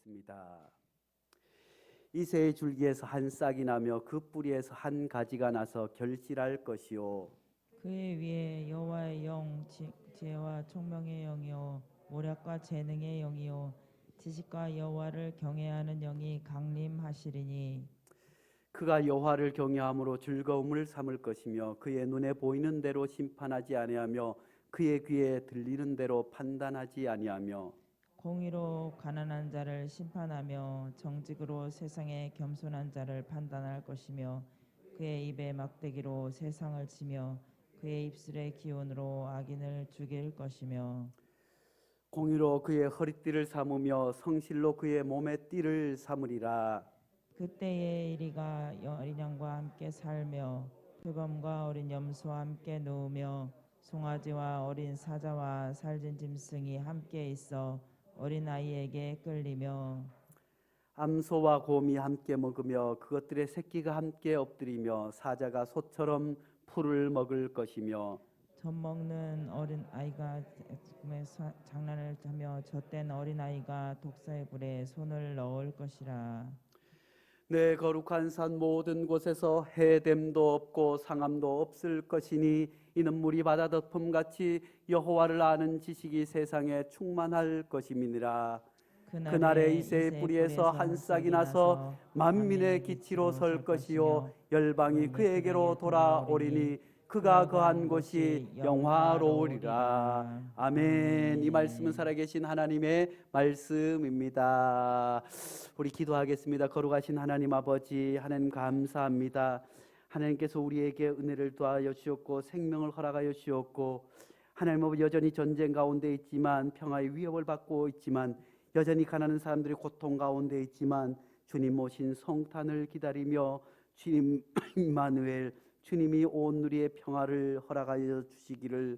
기도하겠습니다. 이새의 줄기에서 한 싹이 나며 그 뿌리에서 한 가지가 나서 결실할 것이요 그의 위에 여호와의 영 지혜와 총명의 영이요 모략과 재능의 영이요 지식과 여호와를 경외하는 영이 강림하시리니 그가 여호와를 경외함으로 즐거움을 삼을 것이며 그의 눈에 보이는 대로 심판하지 아니하며 그의 귀에 들리는 대로 판단하지 아니하며 공의로 가난한 자를 심판하며 정직으로 세상에 겸손한 자를 판단할 것이며 그의 입에 막대기로 세상을 치며 그의 입술의 기운으로 악인을 죽일 것이며 공의로 그의 허리띠를 삼으며 성실로 그의 몸의 띠를 삼으리라. 그때에 이리가 어린 양과 함께 살며 표범과 어린 염소와 함께 누우며 송아지와 어린 사자와 살진 짐승이 함께 있어 어린 아이에게 끌리며 암소와 곰이 함께 먹으며 그것들의 새끼가 함께 엎드리며 사자가 소처럼 풀을 먹을 것이며 젖 먹는 어린 아이가 장난을 하며 젖된 어린 아이가 독사의 불에 손을 넣을 것이라. 내 거룩한 산 모든 곳에서 해됨도 없고 상함도 없을 것이니 이는 물이 바다 덮음같이 여호와를 아는 지식이 세상에 충만할 것임이니라. 그날에 이새의 뿌리에서 한 싹이 나서 만민의 기치로 설 것이요 열방이 그에게로 돌아오리니 그가 거한 곳이 영화로우리라. 아멘. 이 말씀은 살아계신 하나님의 말씀입니다. 우리 기도하겠습니다. 거룩하신 하나님 아버지, 하나님 감사합니다. 하나님께서 우리에게 은혜를 더하여 주셨고 생명을 허락하여 주셨고 하나님 아버지, 여전히 전쟁 가운데 있지만 평화의 위협을 받고 있지만 여전히 가난한 사람들이 고통 가운데 있지만 주님 오신 성탄을 기다리며 주님 임마누엘, 주님이 온 우리의 평화를 허락하여 주시기를,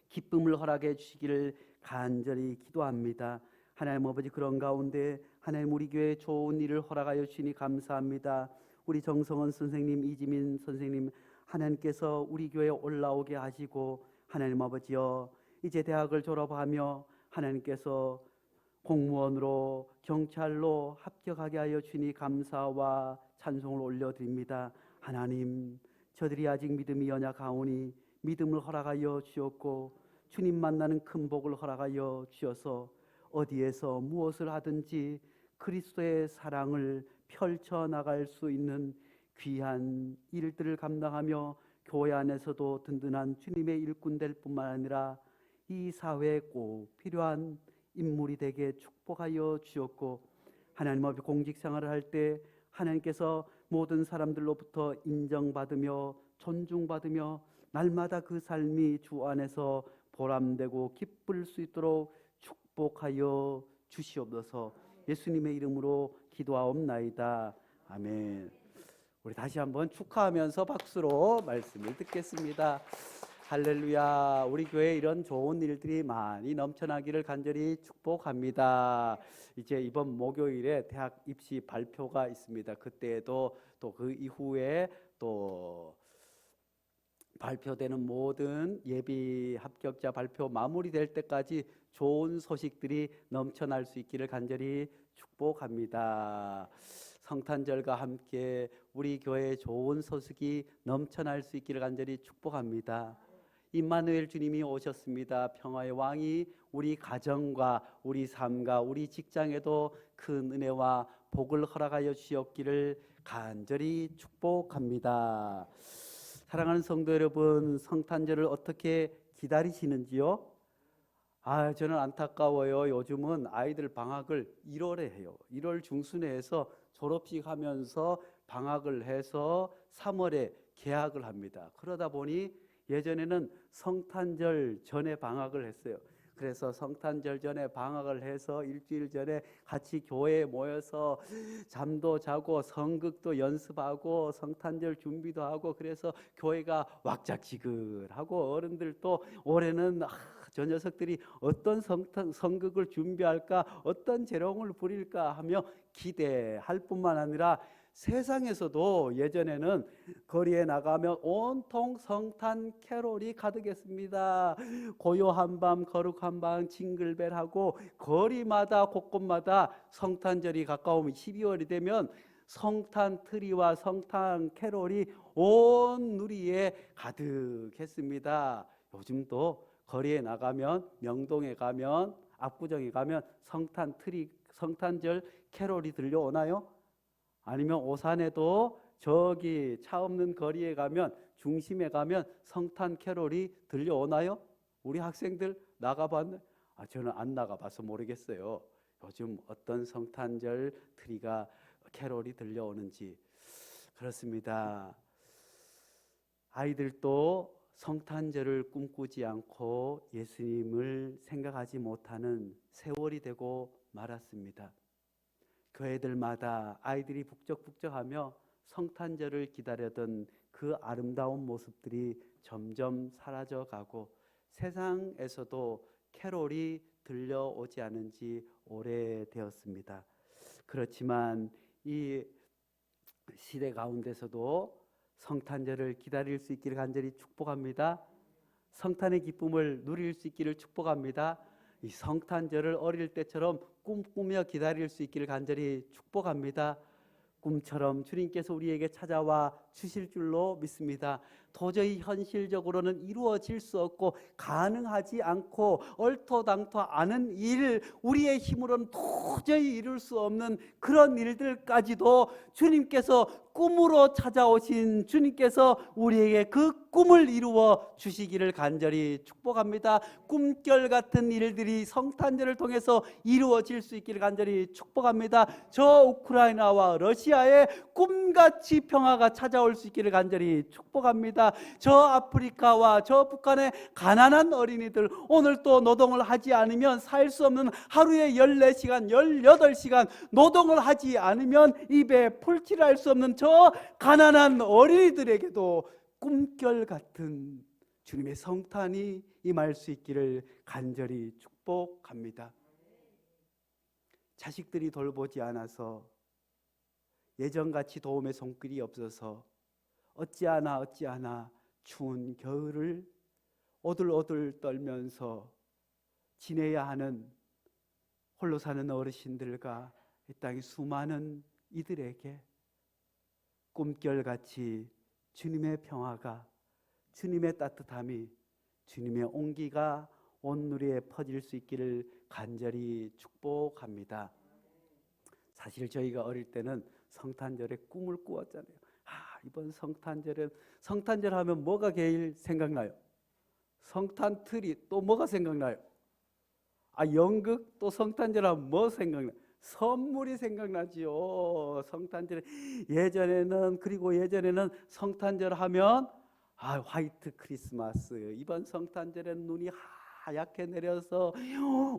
기쁨을 허락해 주시기를 간절히 기도합니다. 하나님 아버지, 그런 가운데 하나님 우리 교회에 좋은 일을 허락하여 주시니 감사합니다. 우리 정성원 선생님, 이지민 선생님, 하나님께서 우리 교회에 올라오게 하시고 하나님 아버지여, 이제 대학을 졸업하며 하나님께서 공무원으로 경찰로 합격하게 하여 주니 감사와 찬송을 올려드립니다. 하나님, 저들이 아직 믿음이 연약하오니 믿음을 허락하여 주었고 주님 만나는 큰 복을 허락하여 주셔서 어디에서 무엇을 하든지 그리스도의 사랑을 펼쳐나갈 수 있는 귀한 일들을 감당하며 교회 안에서도 든든한 주님의 일꾼 될 뿐만 아니라 이 사회에 꼭 필요한 인물이 되게 축복하여 주었고 하나님 앞에 공직 생활을 할 때 하나님께서 모든 사람들로부터 인정받으며 존중받으며 날마다 그 삶이 주 안에서 보람되고 기쁠 수 있도록 축복하여 주시옵소서. 예수님의 이름으로 기도하옵나이다. 아멘. 우리 다시 한번 축하하면서 박수로 말씀을 듣겠습니다. 할렐루야. 우리 교회에 이런 좋은 일들이 많이 넘쳐나기를 간절히 축복합니다. 이제 이번 목요일에 대학 입시 발표가 있습니다. 그때에도 또 그 이후에 또 발표되는 모든 예비 합격자 발표 마무리될 때까지 좋은 소식들이 넘쳐날 수 있기를 간절히 축복합니다. 성탄절과 함께 우리 교회에 좋은 소식이 넘쳐날 수 있기를 간절히 축복합니다. 임마누엘 주님이 오셨습니다. 평화의 왕이 우리 가정과 우리 삶과 우리 직장에도 큰 은혜와 복을 허락하여 주셨기를 간절히 축복합니다. 사랑하는 성도 여러분, 성탄절을 어떻게 기다리시는지요? 저는 안타까워요. 요즘은 아이들 방학을 1월에 해요. 1월 중순에 해서 졸업식 하면서 방학을 해서 3월에 개학을 합니다. 그러다 보니 예전에는 성탄절 전에 방학을 했어요. 그래서 성탄절 전에 방학을 해서 일주일 전에 같이 교회에 모여서 잠도 자고 성극도 연습하고 성탄절 준비도 하고 그래서 교회가 왁자지근하고 어른들도 올해는 저 녀석들이 어떤 성극을 준비할까, 어떤 재롱을 부릴까 하며 기대할 뿐만 아니라 세상에서도 예전에는 거리에 나가면 온통 성탄 캐롤이 가득했습니다. 고요한 밤 거룩한 밤 징글벨하고 거리마다 곳곳마다 성탄절이 가까우면 12월이 되면 성탄 트리와 성탄 캐롤이 온 누리에 가득했습니다. 요즘도 거리에 나가면 명동에 가면 압구정에 가면 성탄 트리 성탄절 캐롤이 들려오나요? 아니면 오산에도 저기 차 없는 거리에 가면 중심에 가면 성탄 캐롤이 들려오나요? 우리 학생들 나가봤나요? 저는 안 나가봐서 모르겠어요. 요즘 어떤 성탄절 트리가 캐롤이 들려오는지. 그렇습니다. 아이들도 성탄절을 꿈꾸지 않고 예수님을 생각하지 못하는 세월이 되고 말았습니다. 교회들마다 아이들이 북적북적하며 성탄절을 기다려던 그 아름다운 모습들이 점점 사라져가고 세상에서도 캐롤이 들려오지 않은 지 오래되었습니다. 그렇지만 이 시대 가운데서도 성탄절을 기다릴 수 있기를 간절히 축복합니다. 성탄의 기쁨을 누릴 수 있기를 축복합니다. 이 성탄절을 어릴 때처럼 꿈꾸며 기다릴 수 있기를 간절히 축복합니다. 꿈처럼 주님께서 우리에게 찾아와 주실 줄로 믿습니다. 도저히 현실적으로는 이루어질 수 없고 가능하지 않고 얼토당토 않은 일, 우리의 힘으로는 도저히 이룰 수 없는 그런 일들까지도 주님께서 꿈으로 찾아오신 주님께서 우리에게 그 꿈을 이루어 주시기를 간절히 축복합니다. 꿈결 같은 일들이 성탄절을 통해서 이루어질 수 있기를 간절히 축복합니다. 저 우크라이나와 러시아에 꿈같이 평화가 찾아올 수 있기를 간절히 축복합니다. 저 아프리카와 저 북한의 가난한 어린이들, 오늘 또 노동을 하지 않으면 살 수 없는 하루에 14시간 18시간 노동을 하지 않으면 입에 풀칠할 수 없는 저 가난한 어린이들에게도 꿈결 같은 주님의 성탄이 임할 수 있기를 간절히 축복합니다. 자식들이 돌보지 않아서, 예전같이 도움의 손길이 없어서 어찌하나 추운 겨울을 오들오들 떨면서 지내야 하는 홀로 사는 어르신들과 이 땅의 수많은 이들에게 꿈결같이 주님의 평화가, 주님의 따뜻함이, 주님의 온기가 온 누리에 퍼질 수 있기를 간절히 축복합니다. 사실 저희가 어릴 때는 성탄절에 꿈을 꾸었잖아요. 이번 성탄절 하면 뭐가 제일 생각나요? 성탄 트리, 또 뭐가 생각나요? 연극, 또 성탄절 하면 뭐 생각나요? 선물이 생각나지요. 성탄절 예전에는 성탄절 하면 화이트 크리스마스. 이번 성탄절에는 눈이 하얗게 내려서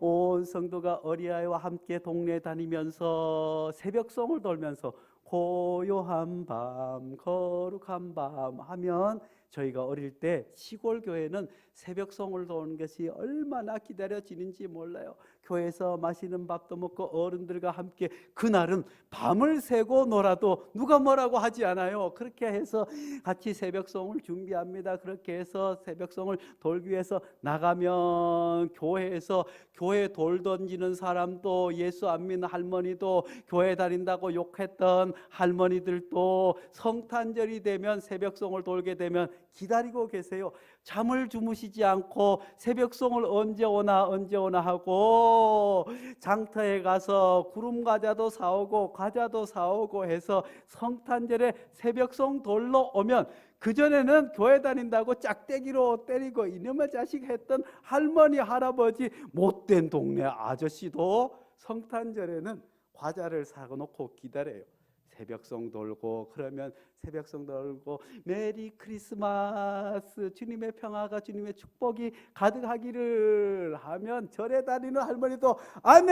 온 성도가 어린아이와 함께 동네 다니면서 새벽송을 돌면서 고요한 밤 거룩한 밤 하면, 저희가 어릴 때 시골 교회는 새벽송을 도는 것이 얼마나 기다려지는지 몰라요. 교회에서 맛있는 밥도 먹고 어른들과 함께 그날은 밤을 새고 놀아도 누가 뭐라고 하지 않아요. 그렇게 해서 같이 새벽송을 준비합니다. 그렇게 해서 새벽송을 돌기 위해서 나가면 교회에서 교회 돌 던지는 사람도, 예수 안 믿는 할머니도, 교회 다닌다고 욕했던 할머니들도 성탄절이 되면, 새벽송을 돌게 되면 기다리고 계세요. 잠을 주무시지 않고 새벽송을 언제 오나 하고 장터에 가서 구름과자도 사오고 과자도 사오고 해서 성탄절에 새벽송 돌러 오면, 그전에는 교회 다닌다고 짝대기로 때리고 이놈의 자식 했던 할머니 할아버지, 못된 동네 아저씨도 성탄절에는 과자를 사놓고 기다려요. 새벽송 돌고, 그러면 새벽송 돌고 메리 크리스마스, 주님의 평화가, 주님의 축복이 가득하기를 하면 절에 다니는 할머니도 아멘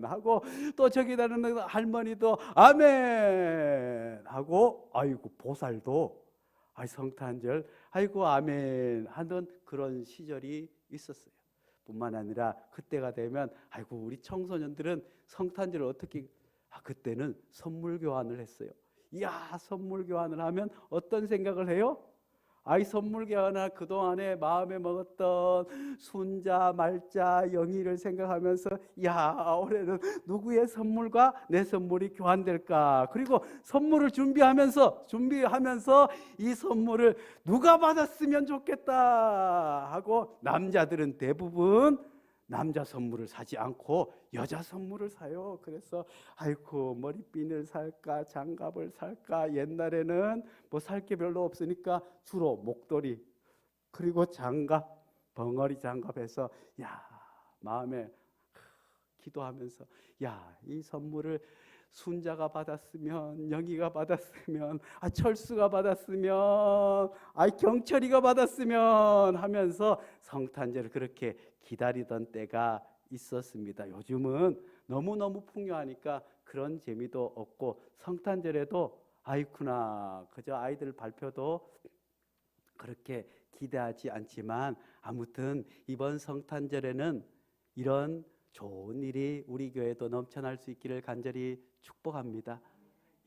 하고, 또 저기 다니는 할머니도 아멘 하고, 보살도 성탄절 아멘 하던 그런 시절이 있었어요. 뿐만 아니라 그때가 되면 우리 청소년들은 성탄절을 어떻게 그때는 선물 교환을 했어요. 이야, 선물 교환을 하면 어떤 생각을 해요? 아이, 선물 교환을 그동안에 마음에 먹었던 순자, 말자, 영희를 생각하면서 야, 올해는 누구의 선물과 내 선물이 교환될까? 그리고 선물을 준비하면서 이 선물을 누가 받았으면 좋겠다 하고, 남자들은 대부분 남자 선물을 사지 않고 여자 선물을 사요. 그래서 아이고, 머리핀을 살까, 장갑을 살까. 옛날에는 뭐 살 게 별로 없으니까 주로 목도리, 그리고 장갑, 벙어리 장갑해서 야, 마음에 기도하면서 야, 이 선물을 순자가 받았으면, 영희가 받았으면, 철수가 받았으면, 경철이가 받았으면 하면서 성탄절을 그렇게 기다리던 때가 있었습니다. 요즘은 너무너무 풍요하니까 그런 재미도 없고, 성탄절에도 아이쿠나 그저 아이들 발표도 그렇게 기대하지 않지만, 아무튼 이번 성탄절에는 이런 좋은 일이 우리 교회도 넘쳐날 수 있기를 간절히 축복합니다.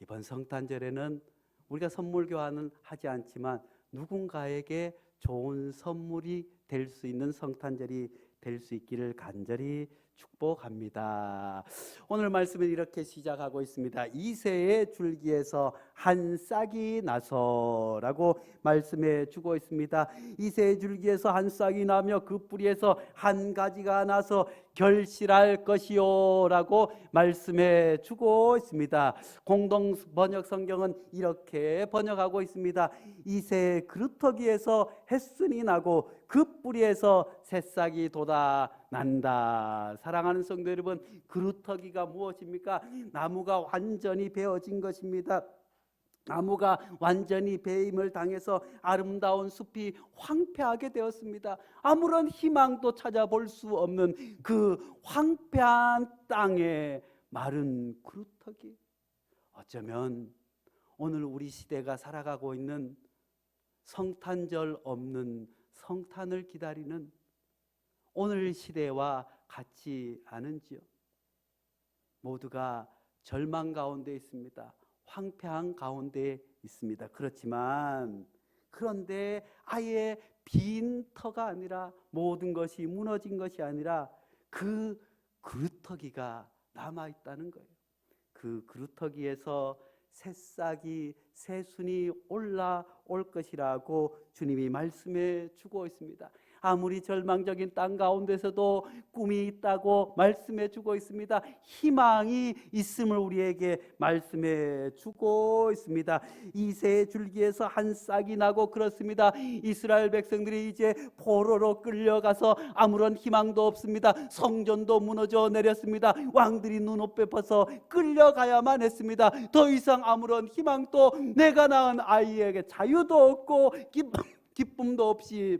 이번 성탄절에는 우리가 선물 교환은 하지 않지만 누군가에게 좋은 선물이 될 수 있는 성탄절이 될 수 있기를 간절히 축복합니다. 오늘 말씀은 이렇게 시작하고 있습니다. 이새의 줄기에서 한 싹이 나서라고 말씀해 주고 있습니다. 이새의 줄기에서 한 싹이 나며 그 뿌리에서 한 가지가 나서 결실할 것이요 라고 말씀해 주고 있습니다. 공동 번역 성경은 이렇게 번역하고 있습니다. 이새의 그루터기에서 햇순이 나고 그 뿌리에서 새싹이 돋아난다. 사랑하는 성도 여러분, 그루터기가 무엇입니까? 나무가 완전히 베어진 것입니다. 나무가 완전히 배임을 당해서 아름다운 숲이 황폐하게 되었습니다. 아무런 희망도 찾아볼 수 없는 그 황폐한 땅에 마른 그루터기. 어쩌면 오늘 우리 시대가 살아가고 있는 성탄절 없는 성탄을 기다리는 오늘 시대와 같지 않은지요? 모두가 절망 가운데 있습니다. 황폐한 가운데 있습니다. 그런데 아예 빈 터가 아니라, 모든 것이 무너진 것이 아니라 그 그루터기가 남아있다는 거예요. 그 그루터기에서 새싹이, 새순이 올라올 것이라고 주님이 말씀해 주고 있습니다. 아무리 절망적인 땅 가운데서도 꿈이 있다고 말씀해 주고 있습니다. 희망이 있음을 우리에게 말씀해 주고 있습니다. 이새의 줄기에서 한 싹이 나고 그렇습니다. 이스라엘 백성들이 이제 포로로 끌려가서 아무런 희망도 없습니다. 성전도 무너져 내렸습니다. 왕들이 눈앞에 벗어 끌려가야만 했습니다. 더 이상 아무런 희망도, 내가 낳은 아이에게 자유도 없고 기쁨도 없이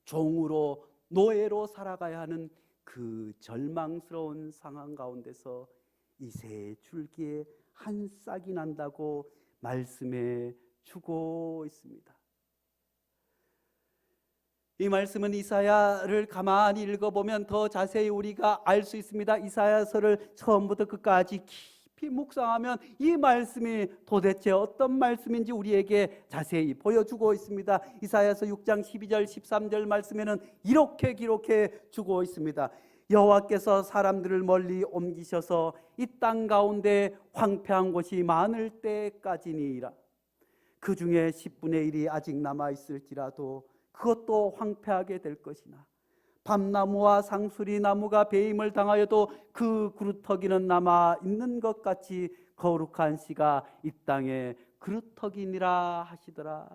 종으로, 노예로 살아가야 하는 그 절망스러운 상황 가운데서 이새의 줄기에 한 싹이 난다고 말씀해 주고 있습니다. 이 말씀은 이사야를 가만히 읽어보면 더 자세히 우리가 알 수 있습니다. 이사야서를 처음부터 끝까지 깊이 묵상하면 이 말씀이 도대체 어떤 말씀인지 우리에게 자세히 보여주고 있습니다. 이사야서 6장 12절 13절 말씀에는 이렇게 기록해 주고 있습니다. 여호와께서 사람들을 멀리 옮기셔서 이 땅 가운데 황폐한 곳이 많을 때까지니라. 그 중에 10분의 1이 아직 남아있을지라도 그것도 황폐하게 될 것이나, 밤나무와 상수리 나무가 배임을 당하여도 그 그루터기는 남아 있는 것 같이 거룩한 씨가 이 땅에 그루터기니라 하시더라.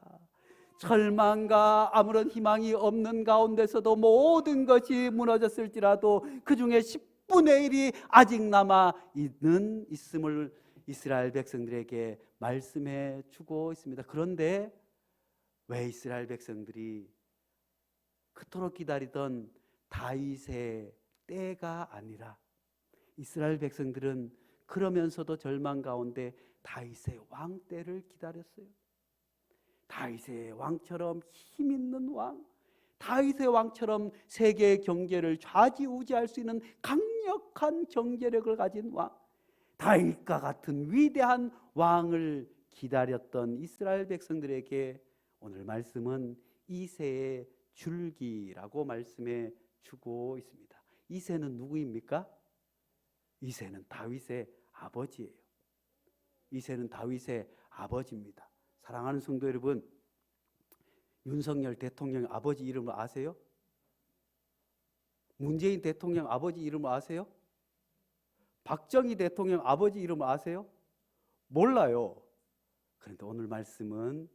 절망과 아무런 희망이 없는 가운데서도 모든 것이 무너졌을지라도 그 중에 10분의 1이 아직 남아 있음을 이스라엘 백성들에게 말씀해 주고 있습니다. 그런데 왜 이스라엘 백성들이 그토록 기다리던 다윗의 때가 아니라, 이스라엘 백성들은 그러면서도 절망 가운데 다윗의 왕 때를 기다렸어요. 다윗의 왕처럼 힘 있는 왕, 다윗의 왕처럼 세계의 경제를 좌지우지할 수 있는 강력한 경제력을 가진 왕, 다윗과 같은 위대한 왕을 기다렸던 이스라엘 백성들에게 오늘 말씀은 이새의 줄기라고 말씀해 주고 있습니다. 이새는 누구입니까? 이새는 다윗의 아버지예요. 이새는 다윗의 아버지입니다. 사랑하는 성도 여러분, 윤석열 대통령 아버지 이름을 아세요? 문재인 대통령 아버지 이름을 아세요? 박정희 대통령 아버지 이름을 아세요? 몰라요. 그런데 오늘 말씀은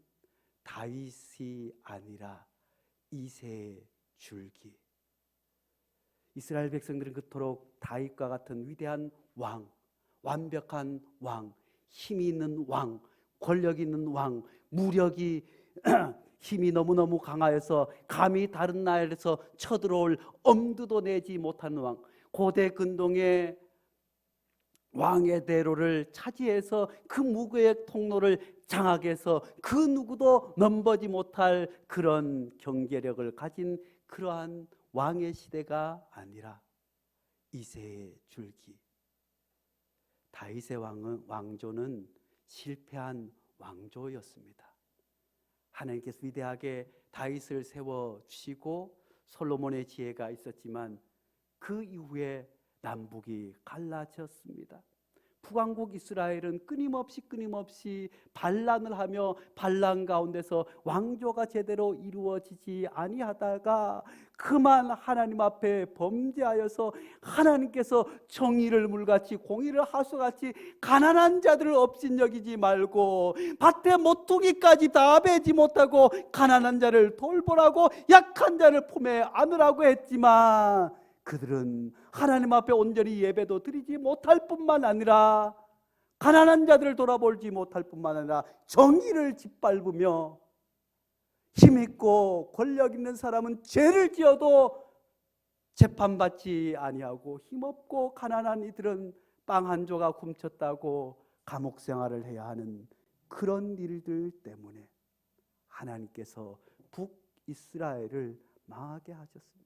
다윗이 아니라 이새의 줄기. 이스라엘 백성들은 그토록 다윗과 같은 위대한 왕, 완벽한 왕, 힘이 있는 왕, 권력 있는 왕, 무력이 힘이 너무너무 강하여서 감히 다른 나라에서 쳐들어올 엄두도 내지 못하는 왕, 고대 근동의 왕의 대로를 차지해서 그 무고의 통로를 장악해서 그 누구도 넘보지 못할 그런 경제력을 가진 그러한 왕의 시대가 아니라 이새의 줄기. 다윗의 왕조는 실패한 왕조였습니다. 하나님께서 위대하게 다윗을 세워주시고 솔로몬의 지혜가 있었지만 그 이후에 남북이 갈라졌습니다. 북왕국 이스라엘은 끊임없이 반란을 하며 반란 가운데서 왕조가 제대로 이루어지지 아니하다가 그만 하나님 앞에 범죄하여서 하나님께서 정의를 물같이 공의를 하수같이 가난한 자들을 업신여기지 말고 밭에 모퉁이까지 다 베지 못하고 가난한 자를 돌보라고 약한 자를 품에 안으라고 했지만 그들은 하나님 앞에 온전히 예배도 드리지 못할 뿐만 아니라 가난한 자들을 돌아보지 못할 뿐만 아니라 정의를 짓밟으며 힘있고 권력 있는 사람은 죄를 지어도 재판받지 아니하고 힘없고 가난한 이들은 빵 한 조각 훔쳤다고 감옥 생활을 해야 하는 그런 일들 때문에 하나님께서 북이스라엘을 망하게 하셨습니다.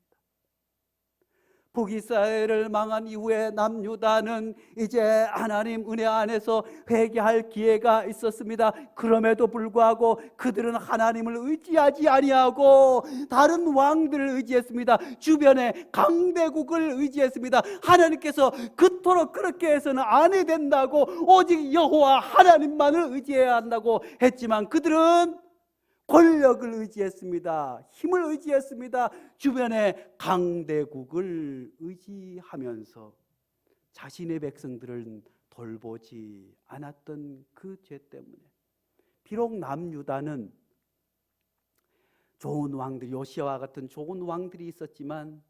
북이스라엘을 망한 이후에 남유다는 이제 하나님 은혜 안에서 회개할 기회가 있었습니다. 그럼에도 불구하고 그들은 하나님을 의지하지 아니하고 다른 왕들을 의지했습니다. 주변에 강대국을 의지했습니다. 하나님께서 그토록 그렇게 해서는 안 된다고 오직 여호와 하나님만을 의지해야 한다고 했지만 그들은 권력을 의지했습니다. 힘을 의지했습니다. 주변의 강대국을 의지하면서 자신의 백성들을 돌보지 않았던 그 죄 때문에 비록 남유다는 좋은 왕들, 요시아와 같은 좋은 왕들이 있었지만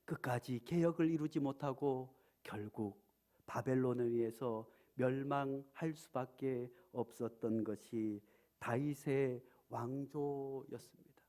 끝까지 개혁을 이루지 못하고 결국 바벨론에 의해서 멸망할 수밖에 없었던 것이 다윗의 왕조였습니다.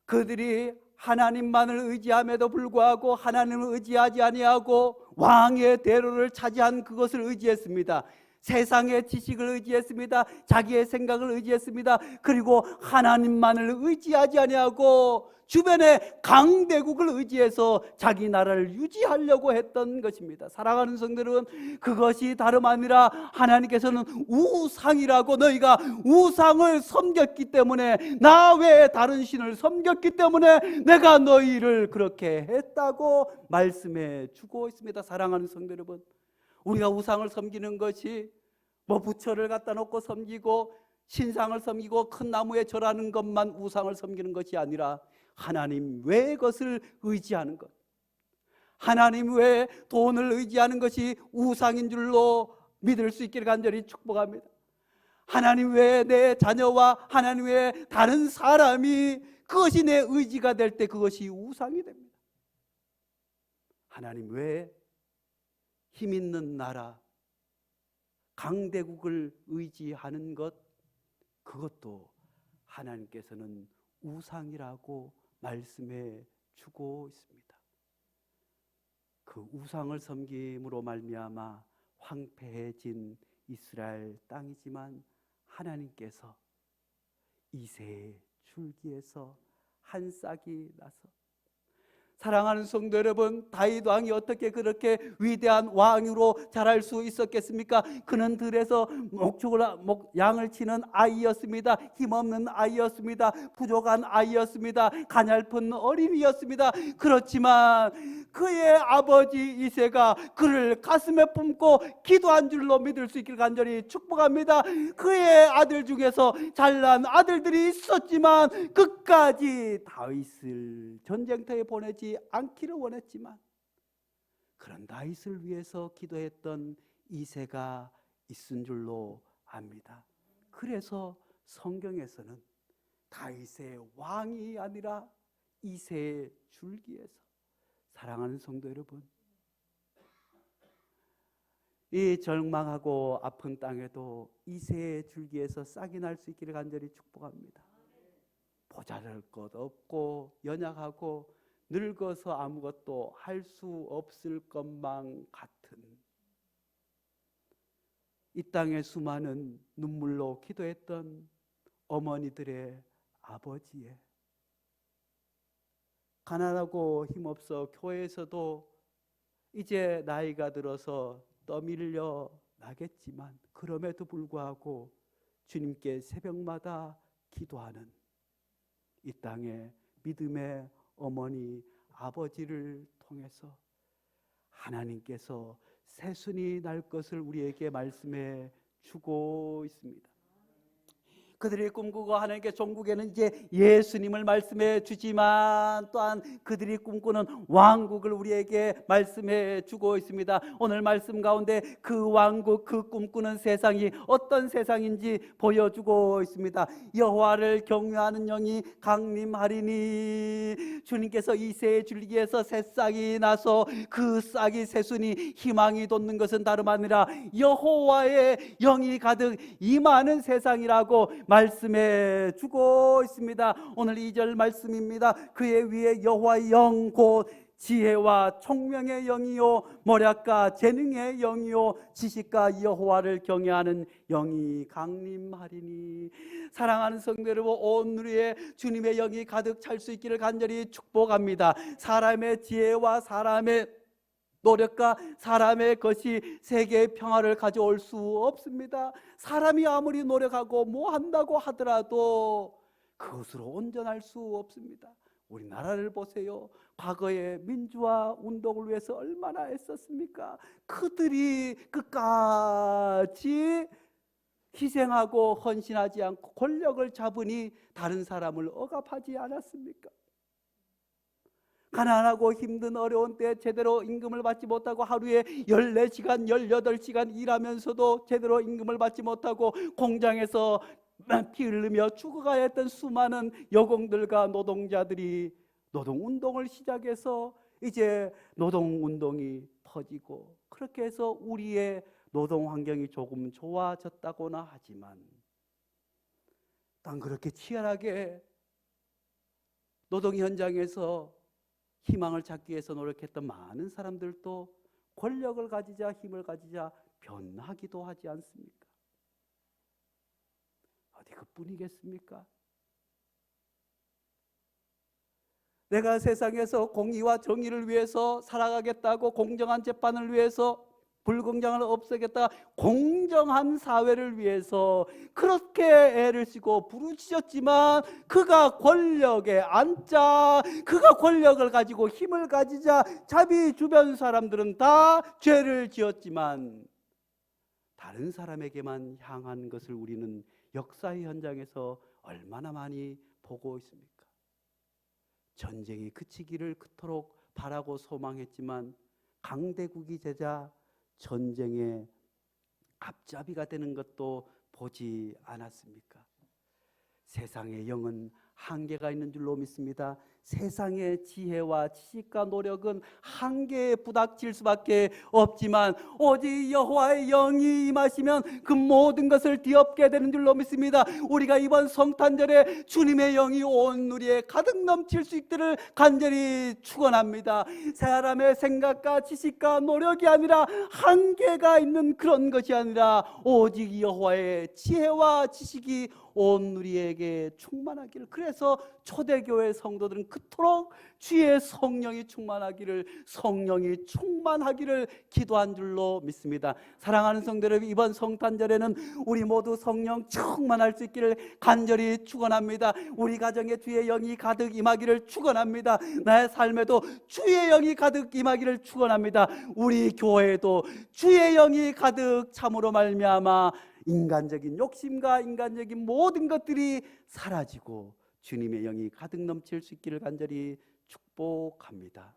그들이 하나님만을 의지함에도 불구하고 하나님을 의지하지 아니하고 왕의 대로를 차지한 그것을 의지했습니다. 세상의 지식을 의지했습니다. 자기의 생각을 의지했습니다. 그리고 하나님만을 의지하지 아니하고 주변의 강대국을 의지해서 자기 나라를 유지하려고 했던 것입니다. 사랑하는 성도들은 그것이 다름 아니라 하나님께서는 우상이라고, 너희가 우상을 섬겼기 때문에, 나 외에 다른 신을 섬겼기 때문에 내가 너희를 그렇게 했다고 말씀해 주고 있습니다. 사랑하는 성도 여러분, 우리가 우상을 섬기는 것이 뭐 부처를 갖다 놓고 섬기고 신상을 섬기고 큰 나무에 절하는 것만 우상을 섬기는 것이 아니라 하나님 외의 것을 의지하는 것, 하나님 외에 돈을 의지하는 것이 우상인 줄로 믿을 수 있기를 간절히 축복합니다. 하나님 외에 내 자녀와 하나님 외에 다른 사람이 그것이 내 의지가 될 때 그것이 우상이 됩니다. 하나님 외에 힘 있는 나라, 강대국을 의지하는 것, 그것도 하나님께서는 우상이라고 말씀해 주고 있습니다. 그 우상을 섬김으로 말미암아 황폐해진 이스라엘 땅이지만 하나님께서 이새의 줄기에서 한 싹이 나서 사랑하는 성도 여러분, 다윗 왕이 어떻게 그렇게 위대한 왕으로 자랄 수 있었겠습니까? 그는 들에서 양을 치는 아이였습니다. 힘없는 아이였습니다. 부족한 아이였습니다. 가냘픈 어린이였습니다. 그렇지만 그의 아버지 이새가 그를 가슴에 품고 기도한 줄로 믿을 수 있기를 간절히 축복합니다. 그의 아들 중에서 잘난 아들들이 있었지만 끝까지 다윗을 전쟁터에 보내지 않기를 원했지만 그런 다윗을 위해서 기도했던 이새가 있은 줄로 압니다. 그래서 성경에서는 다윗의 왕이 아니라 이새의 줄기에서, 사랑하는 성도 여러분, 이 절망하고 아픈 땅에도 이새의 줄기에서 싹이 날 수 있기를 간절히 축복합니다. 보잘할 것 없고 연약하고 늙어서 아무것도 할 수 없을 것만 같은 이 땅의 수많은 눈물로 기도했던 어머니들의 아버지의, 가난하고 힘없어 교회에서도 이제 나이가 들어서 떠밀려 나겠지만 그럼에도 불구하고 주님께 새벽마다 기도하는 이 땅의 믿음의 어머니 아버지를 통해서 하나님께서 새순이 날 것을 우리에게 말씀해 주고 있습니다. 그들이 꿈꾸고 하나님께 종국에는 이제 예수님을 말씀해 주지만 또한 그들이 꿈꾸는 왕국을 우리에게 말씀해 주고 있습니다. 오늘 말씀 가운데 그 왕국, 그 꿈꾸는 세상이 어떤 세상인지 보여주고 있습니다. 여호와를 경외하는 영이 강림하리니, 주님께서 이새의 줄기에서 새싹이 나서 그 싹이 새순이 희망이 돋는 것은 다름 아니라 여호와의 영이 가득 임하는 세상이라고 말씀해 주고 있습니다. 오늘 2절 말씀입니다. 그의 위에 여호와의 영 곧 지혜와 총명의 영이요 모략과 재능의 영이요 지식과 여호와를 경외하는 영이 강림하리니. 사랑하는 성도 여러분, 온 누리에 주님의 영이 가득 찰 수 있기를 간절히 축복합니다. 사람의 지혜와 사람의 노력과 사람의 것이 세계의 평화를 가져올 수 없습니다. 사람이 아무리 노력하고 뭐 한다고 하더라도 그것으로 온전할 수 없습니다. 우리나라를 보세요. 과거에 민주화 운동을 위해서 얼마나 애썼습니까? 그들이 끝까지 희생하고 헌신하지 않고 권력을 잡으니 다른 사람을 억압하지 않았습니까? 가난하고 힘든 어려운 때 제대로 임금을 받지 못하고 하루에 14시간, 18시간 일하면서도 제대로 임금을 받지 못하고 공장에서 피 흘리며 죽어가야 했던 수많은 여공들과 노동자들이 노동운동을 시작해서 이제 노동운동이 퍼지고 그렇게 해서 우리의 노동 환경이 조금 좋아졌다고나 하지만 단 그렇게 치열하게 노동 현장에서 희망을 찾기 위해서 노력했던 많은 사람들도 권력을 가지자 힘을 가지자 변하기도 하지 않습니까? 어디 그뿐이겠습니까? 내가 세상에서 공의와 정의를 위해서 살아가겠다고, 공정한 재판을 위해서, 불공정을 없애겠다, 공정한 사회를 위해서 그렇게 애를 쓰고 부르짖었지만 그가 권력에 앉자, 그가 권력을 가지고 힘을 가지자 자기 주변 사람들은 다 죄를 지었지만 다른 사람에게만 향한 것을 우리는 역사의 현장에서 얼마나 많이 보고 있습니까? 전쟁이 그치기를 그토록 바라고 소망했지만 강대국이 되자 전쟁의 앞잡이가 되는 것도 보지 않았습니까? 세상의 영은 한계가 있는 줄로 믿습니다. 세상의 지혜와 지식과 노력은 한계에 부닥칠 수밖에 없지만 오직 여호와의 영이 임하시면 그 모든 것을 뒤엎게 되는 줄로 믿습니다. 우리가 이번 성탄절에 주님의 영이 온 누리에 가득 넘칠 수 있기를 간절히 축원합니다. 사람의 생각과 지식과 노력이 아니라 한계가 있는 그런 것이 아니라 오직 여호와의 지혜와 지식이 온 누리에게 충만하기를. 그래서 그래서 초대교회 성도들은 그토록 주의 성령이 충만하기를 기도한 줄로 믿습니다. 사랑하는 성도 여러분, 이번 성탄절에는 우리 모두 성령 충만할 수 있기를 간절히 축원합니다. 우리 가정에 주의 영이 가득 임하기를 축원합니다. 나의 삶에도 주의 영이 가득 임하기를 축원합니다. 우리 교회에도 주의 영이 가득 참으로 말미암아 인간적인 욕심과 인간적인 모든 것들이 사라지고 주님의 영이 가득 넘칠 수 있기를 간절히 축복합니다.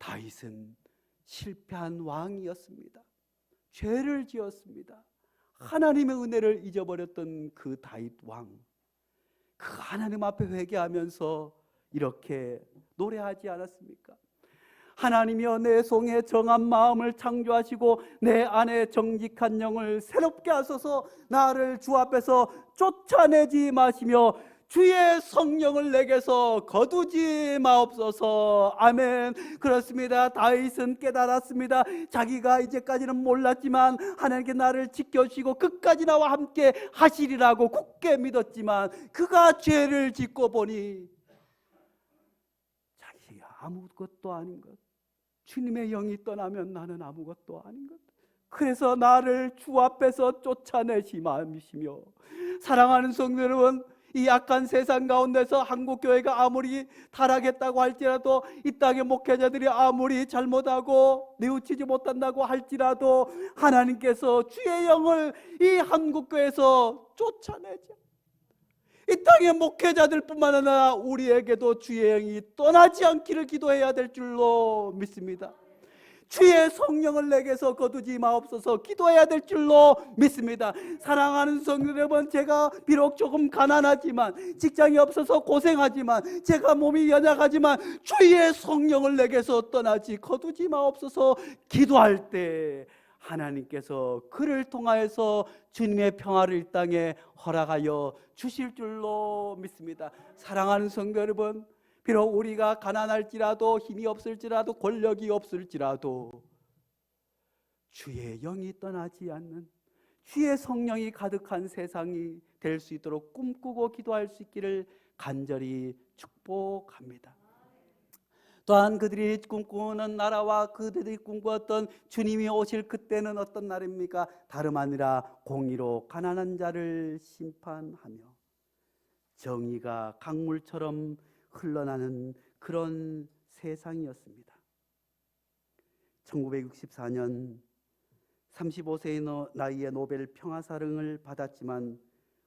다윗은 실패한 왕이었습니다. 죄를 지었습니다. 하나님의 은혜를 잊어버렸던 그 다윗 왕, 그 하나님 앞에 회개하면서 이렇게 노래하지 않았습니까? 하나님이여, 내 속에 정한 마음을 창조하시고 내 안에 정직한 영을 새롭게 하소서. 나를 주 앞에서 쫓아내지 마시며 주의 성령을 내게서 거두지 마옵소서. 아멘. 그렇습니다. 다윗은 깨달았습니다. 자기가 이제까지는 몰랐지만 하나님께 나를 지켜주시고 끝까지 나와 함께 하시리라고 굳게 믿었지만 그가 죄를 짓고 보니 자기가 아무것도 아닌 것, 주님의 영이 떠나면 나는 아무것도 아닌 것, 그래서 나를 주 앞에서 쫓아내시 마시며. 사랑하는 성도 여러분, 이 악한 세상 가운데서 한국교회가 아무리 타락했다고 할지라도, 이 땅의 목회자들이 아무리 잘못하고 뉘우치지 못한다고 할지라도 하나님께서 주의 영을 이 한국교회에서 쫓아내자. 이 땅의 목회자들뿐만 아니라 우리에게도 주의 영이 떠나지 않기를 기도해야 될 줄로 믿습니다. 주의 성령을 내게서 거두지 마옵소서 기도해야 될 줄로 믿습니다. 사랑하는 성도 여러분, 제가 비록 조금 가난하지만, 직장이 없어서 고생하지만, 제가 몸이 연약하지만 주의 성령을 내게서 떠나지 거두지 마옵소서 기도할 때 하나님께서 그를 통하여서 주님의 평화를 이 땅에 허락하여 주실 줄로 믿습니다. 사랑하는 성도 여러분, 비록 우리가 가난할지라도, 힘이 없을지라도, 권력이 없을지라도 주의 영이 떠나지 않는, 주의 성령이 가득한 세상이 될 수 있도록 꿈꾸고 기도할 수 있기를 간절히 축복합니다. 또한 그들이 꿈꾸는 나라와 그들이 꿈꾸었던 주님이 오실 그때는 어떤 날입니까? 다름 아니라 공의로 가난한 자를 심판하며 정의가 강물처럼 흘러나는 그런 세상이었습니다. 1964년 35세의 나이에 노벨 평화상을 받았지만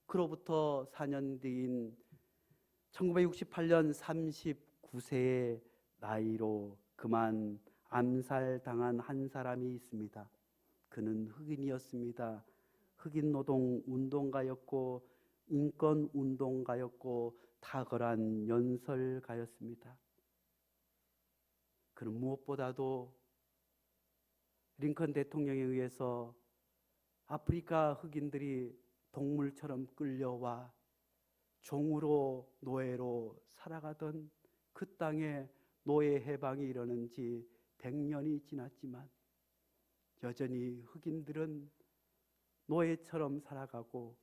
그로부터 4년 뒤인 1968년 39세의 나이로 그만 암살당한 한 사람이 있습니다. 그는 흑인이었습니다. 흑인 노동 운동가였고 인권 운동가였고 탁월한 연설가였습니다. 그는 무엇보다도 링컨 대통령에 의해서 아프리카 흑인들이 동물처럼 끌려와 종으로 노예로 살아가던 그 땅에 노예 해방이 이르는 지 100년이 지났지만 여전히 흑인들은 노예처럼 살아가고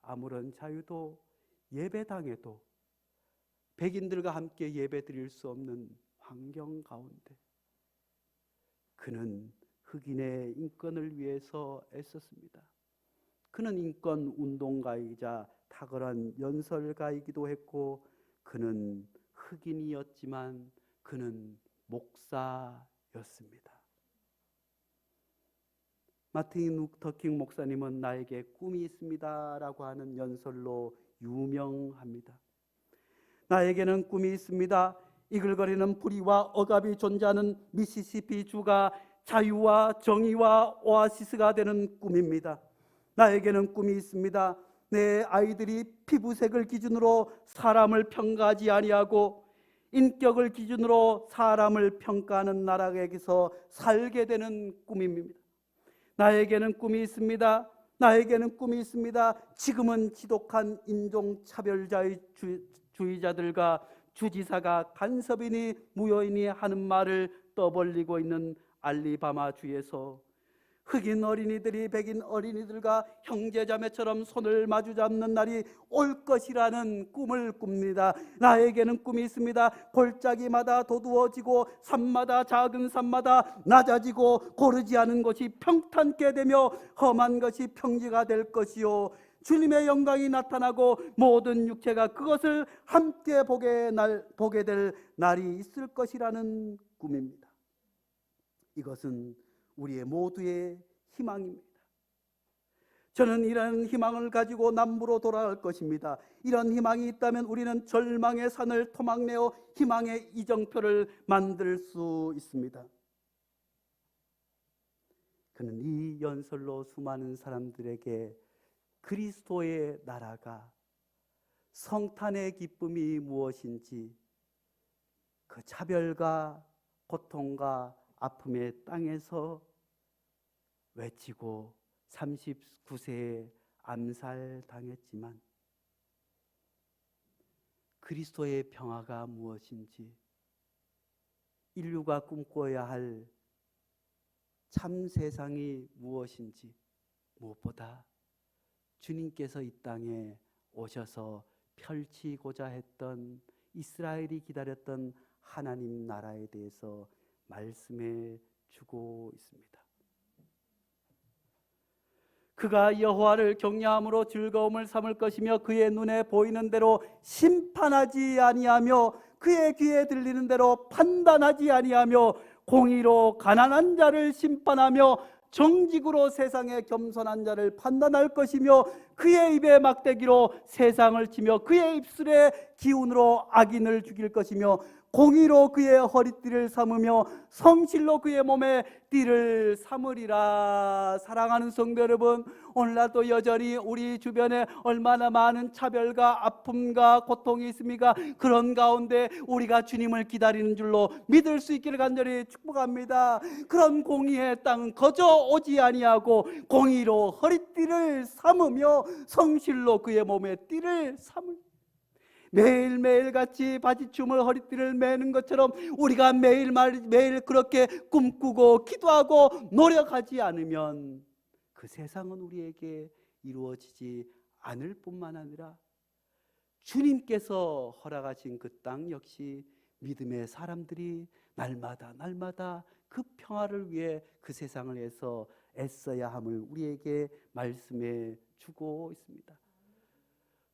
아무런 자유도, 예배당에도 백인들과 함께 예배드릴 수 없는 환경 가운데 그는 흑인의 인권을 위해서 애썼습니다. 그는 인권 운동가이자 탁월한 연설가이기도 했고 그는 흑인이었지만 그는 목사였습니다. 마틴 루터 킹 목사님은 나에게 꿈이 있습니다 라고 하는 연설로 유명합니다. 나에게는 꿈이 있습니다. 이글거리는 불의와 억압이 존재하는 미시시피 주가 자유와 정의와 오아시스가 되는 꿈입니다. 나에게는 꿈이 있습니다. 내 아이들이 피부색을 기준으로 사람을 평가하지 아니하고 인격을 기준으로 사람을 평가하는 나라에서 살게 되는 꿈입니다. 나에게는 꿈이 있습니다. 나에게는 꿈이 있습니다. 지금은 지독한 인종차별주의자들과 주지사가 간섭이니 무효이니 하는 말을 떠벌리고 있는 알리바마 주에서 흑인 어린이들이 백인 어린이들과 형제자매처럼 손을 마주 잡는 날이 올 것이라는 꿈을 꿉니다. 나에게는 꿈이 있습니다. 골짜기마다 도두어지고 산마다 작은 산마다 낮아지고 고르지 않은 곳이 평탄케 되며 험한 것이 평지가 될 것이요, 주님의 영광이 나타나고 모든 육체가 그것을 함께 보게 될 날이 있을 것이라는 꿈입니다. 이것은 우리의 모두의 희망입니다. 저는 이런 희망을 가지고 남부로 돌아갈 것입니다. 이런 희망이 있다면 우리는 절망의 산을 토막내어 희망의 이정표를 만들 수 있습니다. 그는 이 연설로 수많은 사람들에게 그리스도의 나라가, 성탄의 기쁨이 무엇인지, 그 차별과 고통과 아픔의 땅에서 외치고 39세에 암살당했지만 그리스도의 평화가 무엇인지, 인류가 꿈꿔야 할 참 세상이 무엇인지, 무엇보다 주님께서 이 땅에 오셔서 펼치고자 했던, 이스라엘이 기다렸던 하나님 나라에 대해서 말씀해 주고 있습니다. 그가 여호와를 경외함으로 즐거움을 삼을 것이며 그의 눈에 보이는 대로 심판하지 아니하며 그의 귀에 들리는 대로 판단하지 아니하며 공의로 가난한 자를 심판하며 정직으로 세상에 겸손한 자를 판단할 것이며 그의 입에 막대기로 세상을 치며 그의 입술의 기운으로 악인을 죽일 것이며 공의로 그의 허리띠를 삼으며 성실로 그의 몸에 띠를 삼으리라. 사랑하는 성도 여러분, 오늘날도 여전히 우리 주변에 얼마나 많은 차별과 아픔과 고통이 있습니까? 그런 가운데 우리가 주님을 기다리는 줄로 믿을 수 있기를 간절히 축복합니다. 그런 공의의 땅은 거저 오지 아니하고 공의로 허리띠를 삼으며 성실로 그의 몸에 띠를 삼을, 매일매일 같이 바지춤을 허리띠를 매는 것처럼 우리가 매일 그렇게 꿈꾸고 기도하고 노력하지 않으면 그 세상은 우리에게 이루어지지 않을 뿐만 아니라 주님께서 허락하신 그 땅 역시 믿음의 사람들이 날마다 그 평화를 위해 그 세상을 위해서 애써야 함을 우리에게 말씀해 주고 있습니다.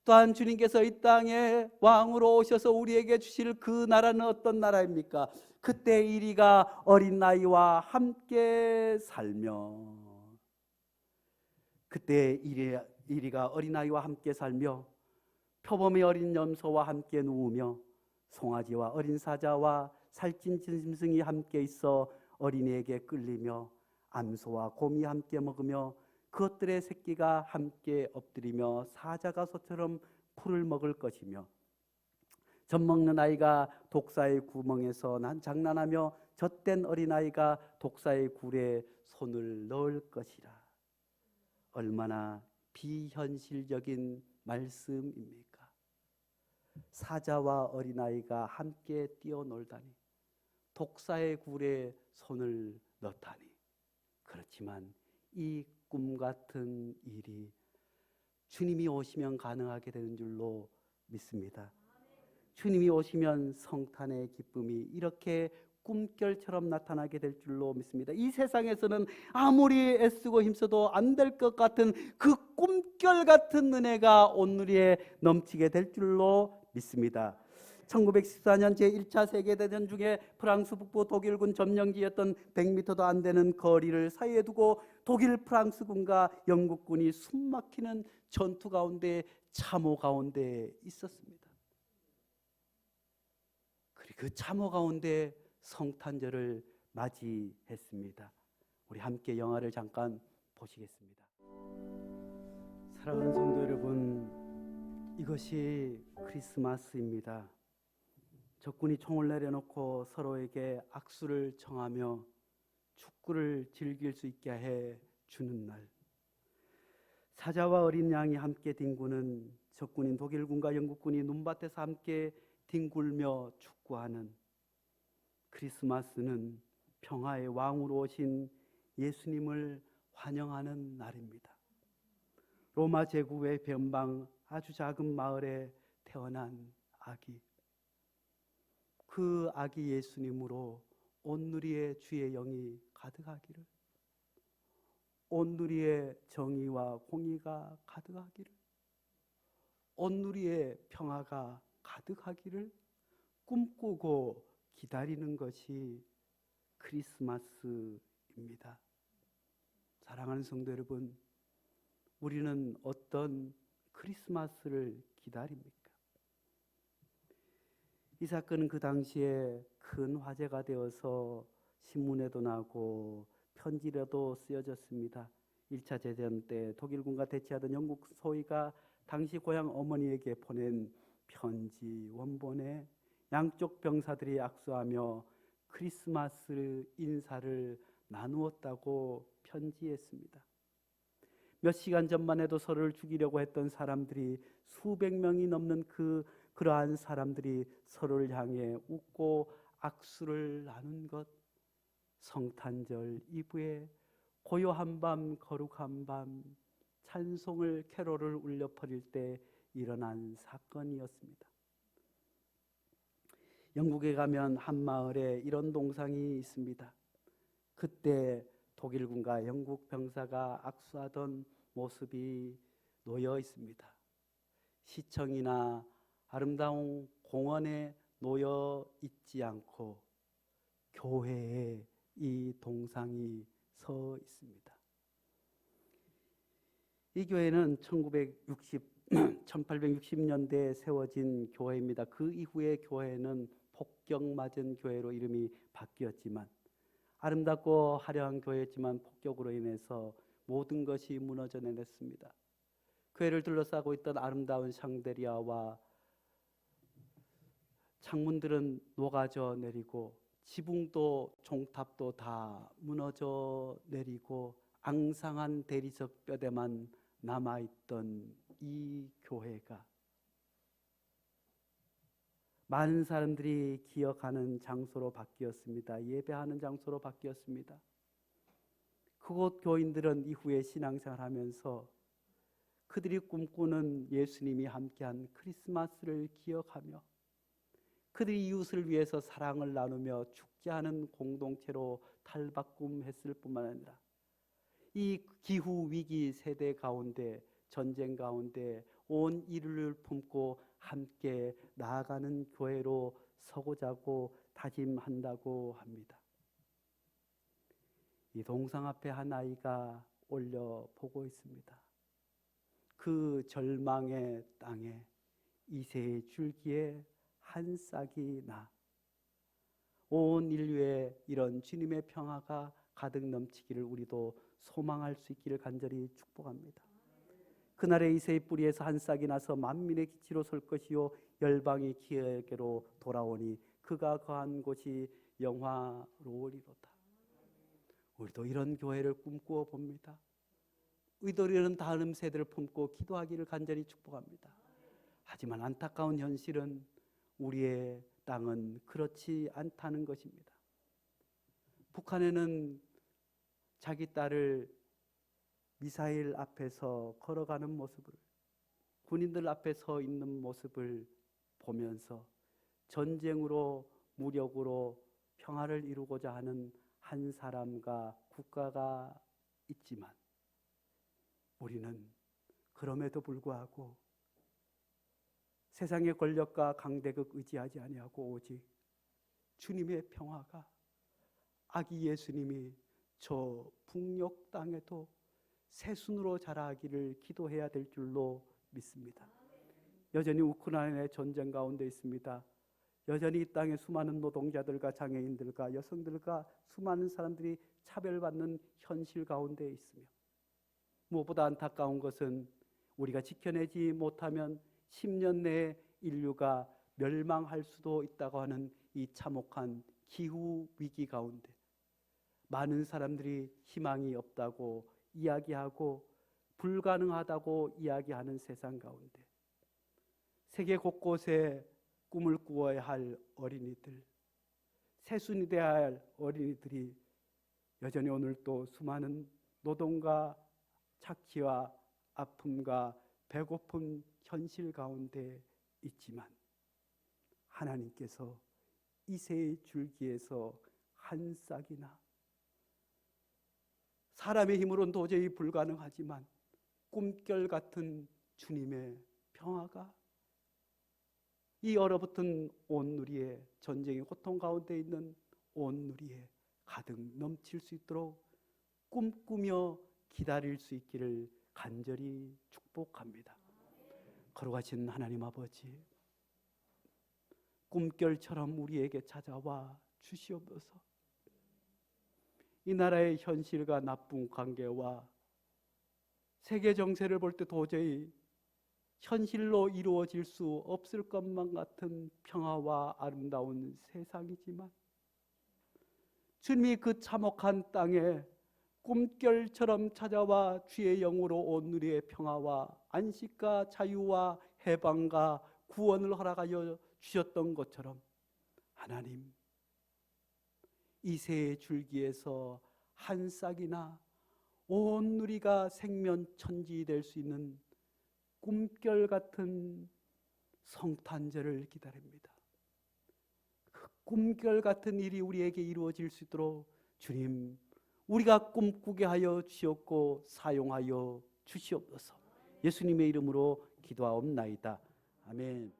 또한 주님께서 이 땅에 왕으로 오셔서 우리에게 주실 그 나라는 어떤 나라입니까? 그때 이리가 어린 나이와 함께 살며, 그때 이리가 어린 나이와 함께 살며 표범의 어린 염소와 함께 누우며 송아지와 어린 사자와 살찐 짐승이 함께 있어 어린이에게 끌리며 암소와 곰이 함께 먹으며 그것들의 새끼가 함께 엎드리며 사자가 소처럼 풀을 먹을 것이며 젖 먹는 아이가 독사의 구멍에서 장난하며 젖된 어린아이가 독사의 굴에 손을 넣을 것이라. 얼마나 비현실적인 말씀입니까? 사자와 어린아이가 함께 뛰어놀다니, 독사의 굴에 손을 넣다니. 그렇지만 이 꿈 같은 일이 주님이 오시면 가능하게 되는 줄로 믿습니다. 주님이 오시면 성탄의 기쁨이 이렇게 꿈결처럼 나타나게 될 줄로 믿습니다. 이 세상에서는 아무리 애쓰고 힘써도 안 될 것 같은 그 꿈결 같은 은혜가 오늘에 넘치게 될 줄로 믿습니다. 1914년 제1차 세계대전 중에 프랑스 북부 독일군 점령지였던 100m도 안 되는 거리를 사이에 두고 독일 프랑스군과 영국군이 숨막히는 전투 가운데, 참호 가운데 있었습니다. 그리고 그 참호 가운데 성탄절을 맞이했습니다. 우리 함께 영화를 잠깐 보시겠습니다. 사랑하는 성도 여러분, 이것이 크리스마스입니다. 적군이 총을 내려놓고 서로에게 악수를 청하며 축구를 즐길 수 있게 해 주는 날, 사자와 어린 양이 함께 뒹구는, 적군인 독일군과 영국군이 눈밭에서 함께 뒹굴며 축구하는 크리스마스는 평화의 왕으로 오신 예수님을 환영하는 날입니다. 로마 제국의 변방 아주 작은 마을에 태어난 아기, 그 아기 예수님으로 온누리의 주의 영이 가득하기를, 온누리의 정의와 공의가 가득하기를, 온누리의 평화가 가득하기를 꿈꾸고 기다리는 것이 크리스마스입니다. 사랑하는 성도 여러분, 우리는 어떤 크리스마스를 기다립니까? 이 사건은 그 당시에 큰 화제가 되어서 신문에도 나고 편지라도 쓰여졌습니다. 1차 대전 때 독일군과 대치하던 영국 소위가 당시 고향 어머니에게 보낸 편지 원본에 양쪽 병사들이 악수하며 크리스마스 인사를 나누었다고 편지했습니다. 몇 시간 전만 해도 서로를 죽이려고 했던 사람들이 수백 명이 넘는 그러한 사람들이 서로를 향해 웃고 악수를 나눈 것, 성탄절 이브에 고요한 밤 거룩한 밤 찬송을 캐롤을 울려 퍼릴 때 일어난 사건이었습니다. 영국에 가면 한 마을에 이런 동상이 있습니다. 그때 독일군과 영국 병사가 악수하던 모습이 놓여 있습니다. 시청이나 아름다운 공원에 놓여 있지 않고 교회에 이 동상이 서 있습니다. 이 교회는 1860년대에 세워진 교회입니다. 그 이후에 교회는 폭격맞은 교회로 이름이 바뀌었지만, 아름답고 화려한 교회였지만 폭격으로 인해서 모든 것이 무너져 내렸습니다. 교회를 둘러싸고 있던 아름다운 샹데리아와 창문들은 녹아져 내리고 지붕도 종탑도 다 무너져 내리고 앙상한 대리석 뼈대만 남아있던 이 교회가 많은 사람들이 기억하는 장소로 바뀌었습니다. 예배하는 장소로 바뀌었습니다. 그곳 교인들은 이후에 신앙생활하면서 그들이 꿈꾸는 예수님이 함께한 크리스마스를 기억하며 그들이 이웃을 위해서 사랑을 나누며 죽지 않은 공동체로 탈바꿈했을 뿐만 아니라 이 기후 위기 세대 가운데, 전쟁 가운데 온 인류를 품고 함께 나아가는 교회로 서고자고 다짐한다고 합니다. 이 동상 앞에 한 아이가 올려 보고 있습니다. 그 절망의 땅에 이새의 줄기에 한 싹이 나 온 인류에 이런 주님의 평화가 가득 넘치기를 우리도 소망할 수 있기를 간절히 축복합니다. 그날의 이새의 뿌리에서 한 싹이 나서 만민의 기치로 설 것이요 열방이 기회에게로 돌아오니 그가 거한 곳이 영화로우리로다. 우리도 이런 교회를 꿈꾸어 봅니다. 우리도 이런 다음 세대를 품고 기도하기를 간절히 축복합니다. 하지만 안타까운 현실은 우리의 땅은 그렇지 않다는 것입니다. 북한에는 자기 딸을 미사일 앞에서 걸어가는 모습을, 군인들 앞에 서 있는 모습을 보면서 전쟁으로 무력으로 평화를 이루고자 하는 한 사람과 국가가 있지만 우리는 그럼에도 불구하고 세상의 권력과 강대국 의지하지 아니하고 오직 주님의 평화가 아기 예수님이 저 북녘 땅에도 새순으로 자라기를 기도해야 될 줄로 믿습니다. 여전히 우크라이나의 전쟁 가운데 있습니다. 여전히 이 땅에 수많은 노동자들과 장애인들과 여성들과 수많은 사람들이 차별받는 현실 가운데 있으며 무엇보다 안타까운 것은 우리가 지켜내지 못하면 10년 내에 인류가 멸망할 수도 있다고 하는 이 참혹한 기후 위기 가운데 많은 사람들이 희망이 없다고 이야기하고 불가능하다고 이야기하는 세상 가운데 세계 곳곳에 꿈을 꾸어야 할 어린이들, 새순이 되어야 할 어린이들이 여전히 오늘 또 수많은 노동과 착취와 아픔과 배고픈 현실 가운데 있지만 하나님께서 이새의 줄기에서 한 싹이나, 사람의 힘으로는 도저히 불가능하지만 꿈결 같은 주님의 평화가 이 얼어붙은 온 누리에, 전쟁의 고통 가운데 있는 온 누리에 가득 넘칠 수 있도록 꿈꾸며 기다릴 수 있기를 간절히 축복합니다. 거룩하신 하나님 아버지, 꿈결처럼 우리에게 찾아와 주시옵소서. 이 나라의 현실과 나쁜 관계와 세계 정세를 볼 때 도저히 현실로 이루어질 수 없을 것만 같은 평화와 아름다운 세상이지만 주님이 그 참혹한 땅에 꿈결처럼 찾아와 주의 영으로 온 누리의 평화와 안식과 자유와 해방과 구원을 허락하여 주셨던 것처럼 하나님, 이새의 줄기에서 한 싹이나 온 누리가 생면천지 될 수 있는 꿈결 같은 성탄절을 기다립니다. 그 꿈결 같은 일이 우리에게 이루어질 수 있도록 주님, 우리가 꿈꾸게 하여 주시옵고 사용하여 주시옵소서. 예수님의 이름으로 기도하옵나이다. 아멘.